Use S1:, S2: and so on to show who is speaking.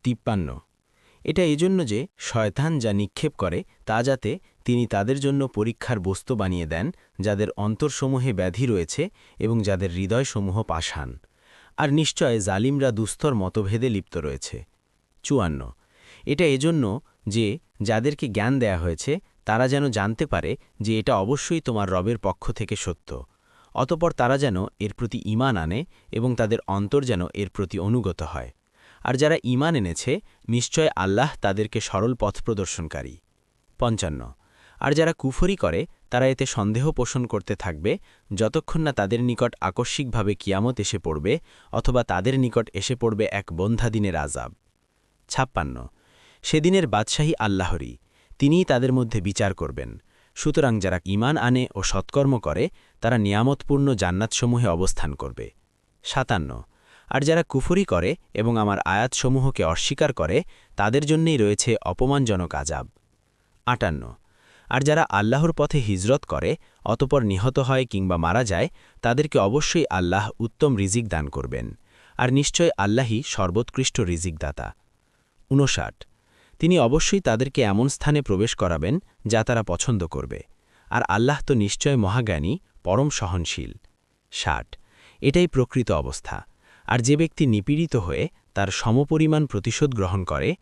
S1: 53 এটা এজন্য যে শয়তান যা নিক্ষেপ করে তা যাতে তিনি তাদের জন্য পরীক্ষার বস্তু বানিয়ে দেন যাদের অন্তরসমূহে ব্যাধি রয়েছে এবং যাদের হৃদয়সমূহ পাষাণ আর নিশ্চয় জালিমরা দুস্তর মতভেদে লিপ্ত রয়েছে 54 এটা এজন্য যে যাদেরকে জ্ঞান দেয়া হয়েছে তারা যেন জানতে পারে যে এটা অবশ্যই তোমার রবের পক্ষ থেকে সত্য অতঃপর তারা যেন এর প্রতি ঈমান আনে এবং তাদের অন্তর যেন এর প্রতি অনুগত হয় আর যারা ঈমান এনেছে নিশ্চয় আল্লাহ তাদেরকে সরল পথ প্রদর্শনকারী 55 আর যারা কুফরি করে তারা এতে সন্দেহ পোষণ করতে থাকবে যতক্ষণ না তাদের নিকট আকস্মিকভাবে কিয়ামত এসে পড়বে অথবা তাদের নিকট এসে পড়বে এক বন্ধ্যা দিনের আযাব 56 সেদিনের বাদশাহী আল্লাহরই তিনিই তাদের মধ্যে বিচার করবেন সুতরাং যারা ঈমান আনে ও সৎকর্ম করে তারা নিয়ামতপূর্ণ জান্নাতসমূহে অবস্থান করবে 57 আর যারা কুফরি করে এবং আমার আয়াতসমূহকে অস্বীকার করে তাদের জন্যই রয়েছে অপমানজনক আযাব 58 আর যারা আল্লাহর পথে হিজরত করে অতপর নিহত হয় কিংবা মারা যায় তাদেরকে অবশ্যই আল্লাহ উত্তম রিজিক দান করবেন আর নিশ্চয় আল্লাহই সর্বোৎকৃষ্ট রিজিকদাতা 59 তিনি অবশ্যই তাদেরকে এমন স্থানে প্রবেশ করাবেন যা তারা পছন্দ করবে আর আল্লাহ তো নিশ্চয় মহাজ্ঞানী পরম সহনশীল 60 এটাই প্রকৃত অবস্থা আর যে ব্যক্তি নিপীড়িত হয়ে তার সমপরিমাণ প্রতিশোধ গ্রহণ করে